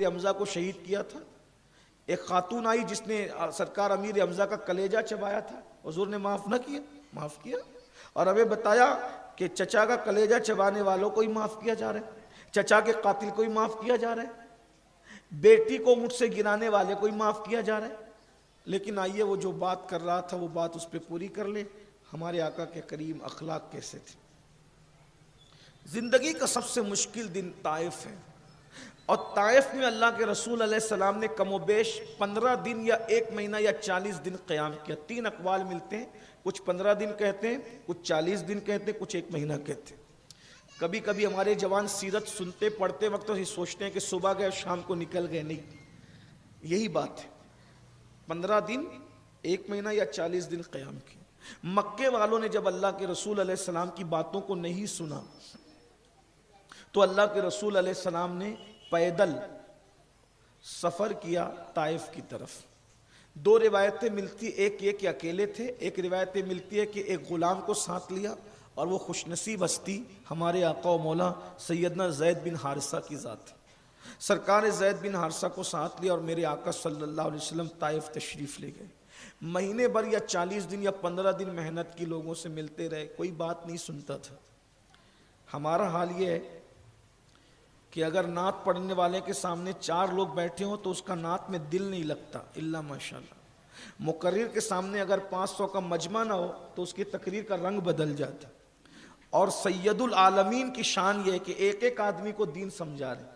حمزہ کو شہید کیا تھا؟ ایک خاتون آئی جس نے سرکار امیر حمزہ کا کلیجہ چبایا تھا، حضور نے معاف نہ کیا، معاف کیا، اور ہمیں بتایا کہ چچا کا کلیجہ چبانے والوں کو ہی معاف کیا جا رہا ہے، چچا کے قاتل کو ہی معاف کیا جا رہا ہے، بیٹی کو اونٹ سے گرانے والے کو ہی معاف کیا جا رہا ہے۔ لیکن آئیے وہ جو بات کر رہا تھا وہ بات اس پہ پوری کر لیں، ہمارے آقا کے کریم اخلاق کیسے تھے۔ زندگی کا سب سے مشکل دن طائف ہے، اور طائف میں اللہ کے رسول علیہ السلام نے کم و بیش 15 دن یا 1 مہینہ یا 40 دن قیام کیا۔ 3 اقوال ملتے ہیں، کچھ 15 دن کہتے ہیں، کچھ 40 دن کہتے ہیں، کچھ 1 مہینہ کہتے ہیں۔ کبھی کبھی ہمارے جوان سیرت سنتے پڑھتے وقت تو سوچتے ہیں کہ صبح گئے شام کو نکل گئے، نہیں، یہی بات ہے۔ 15 دن، 1 مہینہ یا 40 دن قیام کیا۔ مکے والوں نے جب اللہ کے رسول علیہ السلام کی باتوں کو نہیں سنا تو اللہ کے رسول علیہ السلام نے پیدل سفر کیا طائف کی طرف۔ 2 روایتیں ملتی، ایک یہ کہ اکیلے تھے، ایک روایتیں ملتی ہے کہ ایک غلام کو ساتھ لیا، اور وہ خوش نصیب ہستی ہمارے آقا و مولا سیدنا زید بن حارثہ کی ذات ہے۔ سرکار زید بن حارثہ کو ساتھ لیا اور میرے آقا صلی اللہ علیہ وسلم طائف تشریف لے گئے۔ مہینے بھر یا 40 دن یا 15 دن محنت کی، لوگوں سے ملتے رہے، کوئی بات نہیں سنتا تھا۔ ہمارا حال یہ ہے کہ اگر نعت پڑھنے والے کے سامنے 4 لوگ بیٹھے ہوں تو اس کا نعت میں دل نہیں لگتا، الا ماشاءاللہ۔ مقرر کے سامنے اگر 500 کا مجمع نہ ہو تو اس کی تقریر کا رنگ بدل جاتا۔ اور سید العالمین کی شان یہ ہے کہ ایک ایک آدمی کو دین سمجھا رہے،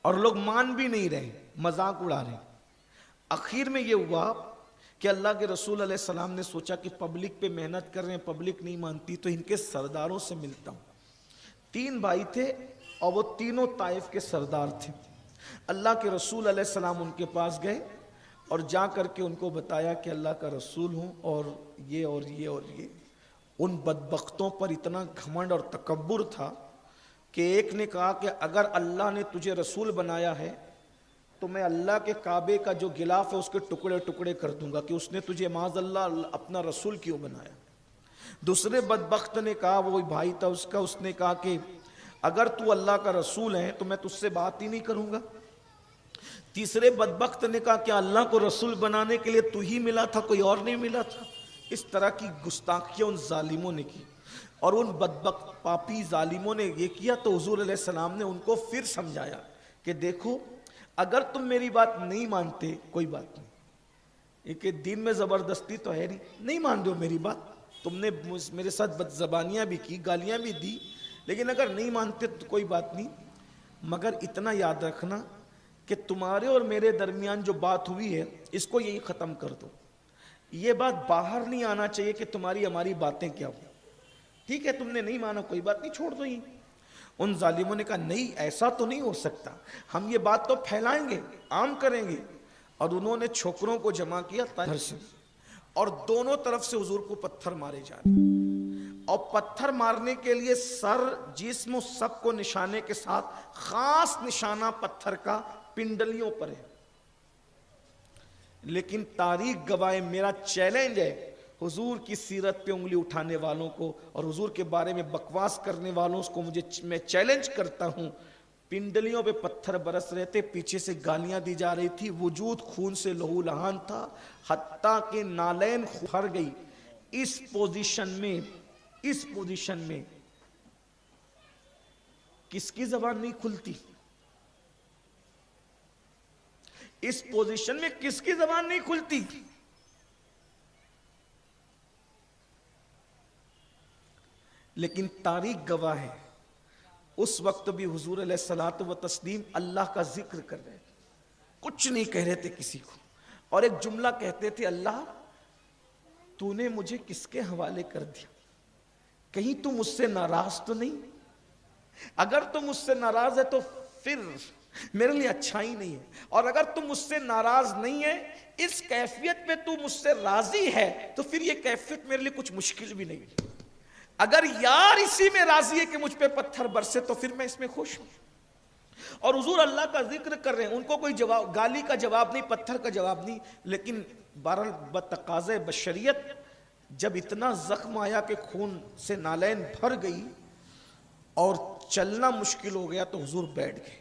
اور لوگ مان بھی نہیں رہے، مذاق اڑا رہے۔ اخیر میں یہ ہوا کہ اللہ کے رسول علیہ السلام نے سوچا کہ پبلک پہ محنت کر رہے ہیں، پبلک نہیں مانتی، تو ان کے سرداروں سے ملتا ہوں۔ 3 بھائی تھے اور وہ تینوں طائف کے سردار تھے۔ اللہ کے رسول علیہ السلام ان کے پاس گئے اور جا کر کے ان کو بتایا کہ اللہ کا رسول ہوں، اور یہ اور یہ اور یہ۔ ان بدبختوں پر اتنا گھمنڈ اور تکبر تھا کہ ایک نے کہا کہ اگر اللہ نے تجھے رسول بنایا ہے تو میں اللہ کے کعبے کا جو غلاف ہے اس کے ٹکڑے ٹکڑے کر دوں گا کہ اس نے تجھے معاذ اللہ اپنا رسول کیوں بنایا۔ دوسرے بدبخت نے کہا، وہ بھائی تھا اس کا، اس نے کہا کہ اگر تو اللہ کا رسول ہے تو میں تجھ سے بات ہی نہیں کروں گا۔ تیسرے بدبخت نے کہا کہ اللہ کو رسول بنانے کے لیے تو ہی ملا تھا، کوئی اور نہیں ملا تھا۔ اس طرح کی گستاخیاں ان ظالموں نے کی، اور ان بدبخت پاپی ظالموں نے یہ کیا تو حضور علیہ السلام نے ان کو پھر سمجھایا کہ دیکھو اگر تم میری بات نہیں مانتے کوئی بات نہیں، یہ دین میں زبردستی تو ہے نہیں مان دو میری بات، تم نے میرے ساتھ بد زبانیاں بھی کی، گالیاں بھی دی، لیکن اگر نہیں مانتے تو کوئی بات نہیں، مگر اتنا یاد رکھنا کہ تمہارے اور میرے درمیان جو بات ہوئی ہے اس کو یہی ختم کر دو، یہ بات باہر نہیں آنا چاہیے کہ تمہاری ہماری باتیں کیا ہو۔ ٹھیک ہے تم نے نہیں مانا، کوئی بات نہیں، چھوڑ دو ہی۔ ان ظالموں نے کہا نہیں ایسا تو نہیں ہو سکتا، ہم یہ بات تو پھیلائیں گے، عام کریں گے، اور انہوں نے چھوکروں کو جمع کیا گھر سے، اور دونوں طرف سے حضور کو پتھر مارے جا رہے، اور پتھر مارنے کے لیے سر جسم سب کو نشانے کے ساتھ خاص نشانہ پتھر کا پنڈلیوں پر ہے۔ لیکن تاریخ گواہ، میرا چیلنج ہے حضور کی سیرت پہ انگلی اٹھانے والوں کو اور حضور کے بارے میں بکواس کرنے والوں کو میں چیلنج کرتا ہوں، پنڈلیوں پہ پتھر برس رہے تھے، پیچھے سے گالیاں دی جا رہی تھی، وجود خون سے لہو لہان تھا، حتیٰ کہ نالین بھر گئی۔ اس پوزیشن میں کس کی زبان نہیں کھلتی؟ اس پوزیشن میں کس کی زبان نہیں کھلتی؟ لیکن تاریخ گواہ ہے اس وقت بھی حضور علیہ الصلوۃ والتسلیم اللہ کا ذکر کر رہے تھے، کچھ نہیں کہہ رہے تھے کسی کو، اور ایک جملہ کہتے تھے، اللہ تو نے مجھے کس کے حوالے کر دیا، کہیں تم مجھ سے ناراض تو نہیں؟ اگر تم مجھ سے ناراض ہے تو پھر میرے لیے اچھا ہی نہیں ہے، اور اگر تم مجھ سے ناراض نہیں ہے، اس کیفیت میں تو مجھ سے راضی ہے، تو پھر یہ کیفیت میرے لیے کچھ مشکل بھی نہیں۔ اگر یار اسی میں راضی ہے کہ مجھ پہ پتھر برسے تو پھر میں اس میں خوش ہوں۔ اور حضور اللہ کا ذکر کر رہے ہیں، ان کو کوئی جواب، گالی کا جواب نہیں، پتھر کا جواب نہیں، لیکن بہرحال بتقاضۂ بشریت جب اتنا زخم آیا کہ خون سے نالین بھر گئی اور چلنا مشکل ہو گیا تو حضور بیٹھ گئے،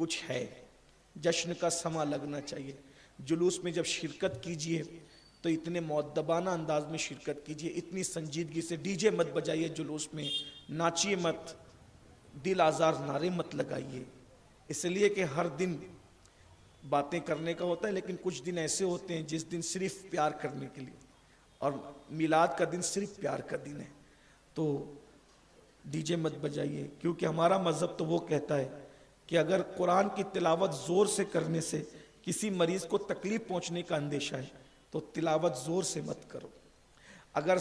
کچھ ہے، جشن کا سما لگنا چاہیے۔ جلوس میں جب شرکت کیجئے تو اتنے مؤدبانہ انداز میں شرکت کیجئے، اتنی سنجیدگی سے، ڈی جے مت بجائیے جلوس میں، ناچیے مت، دل آزار نعرے مت لگائیے، اس لیے کہ ہر دن باتیں کرنے کا ہوتا ہے، لیکن کچھ دن ایسے ہوتے ہیں جس دن صرف پیار کرنے کے لیے، اور میلاد کا دن صرف پیار کا دن ہے، تو ڈی جے مت بجائیے، کیونکہ ہمارا مذہب تو وہ کہتا ہے کہ اگر قرآن کی تلاوت زور سے کرنے سے کسی مریض کو تکلیف پہنچنے کا اندیشہ ہے تو تلاوت زور سے مت کرو، اگر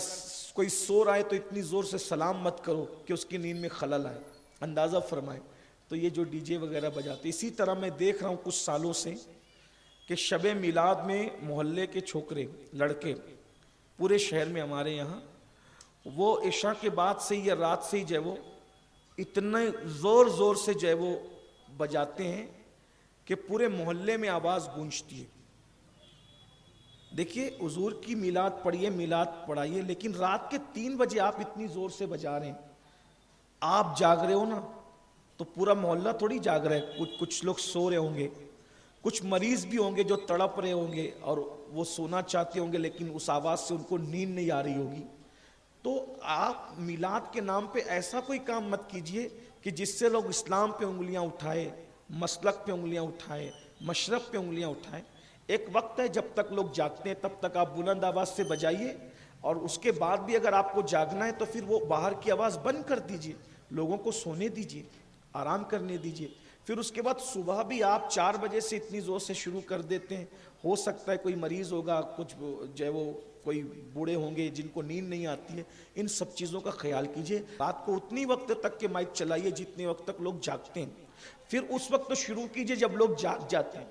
کوئی سو رہا ہے تو اتنی زور سے سلام مت کرو کہ اس کی نیند میں خلل آئے، اندازہ فرمائیں۔ تو یہ جو ڈی جے وغیرہ بجاتے، اسی طرح میں دیکھ رہا ہوں کچھ سالوں سے کہ شب میلاد میں محلے کے چھوکرے لڑکے پورے شہر میں ہمارے یہاں وہ عشاء کے بعد سے یا رات سے ہی جو ہے وہ اتنے زور زور سے جو ہے وہ بجاتے ہیں کہ پورے محلے میں آواز گونجتی ہے۔ دیکھیے حضور کی میلاد پڑھیے، میلاد پڑھائیے، لیکن رات کے 3 بجے آپ اتنی زور سے بجا رہے ہیں، آپ جاگ رہے ہو نا تو پورا محلہ تھوڑی جاگ رہا ہے، کچھ لوگ سو رہے ہوں گے، کچھ مریض بھی ہوں گے جو تڑپ رہے ہوں گے اور وہ سونا چاہتے ہوں گے لیکن اس آواز سے ان کو نیند نہیں آ رہی ہوگی۔ تو آپ میلاد کے نام پہ ایسا کوئی کام مت کیجئے کہ جس سے لوگ اسلام پہ انگلیاں اٹھائے، مسلک پہ انگلیاں اٹھائے، مشرب پہ انگلیاں اٹھائے۔ ایک وقت ہے جب تک لوگ جاگتے ہیں تب تک آپ بلند آواز سے بجائیے، اور اس کے بعد بھی اگر آپ کو جاگنا ہے تو پھر وہ باہر کی آواز بند کر دیجئے، لوگوں کو سونے دیجئے، آرام کرنے دیجئے۔ پھر اس کے بعد صبح بھی آپ 4 بجے سے اتنی زور سے شروع کر دیتے ہیں، ہو سکتا ہے کوئی مریض ہوگا، کچھ جو ہے وہ کوئی بوڑھے ہوں گے جن کو نیند نہیں آتی ہے، ان سب چیزوں کا خیال کیجئے۔ رات کو اتنی وقت تک کہ مائک چلائیے جتنے وقت تک لوگ جاگتے ہیں، پھر اس وقت شروع کیجئے جب لوگ جاگ جاتے ہیں۔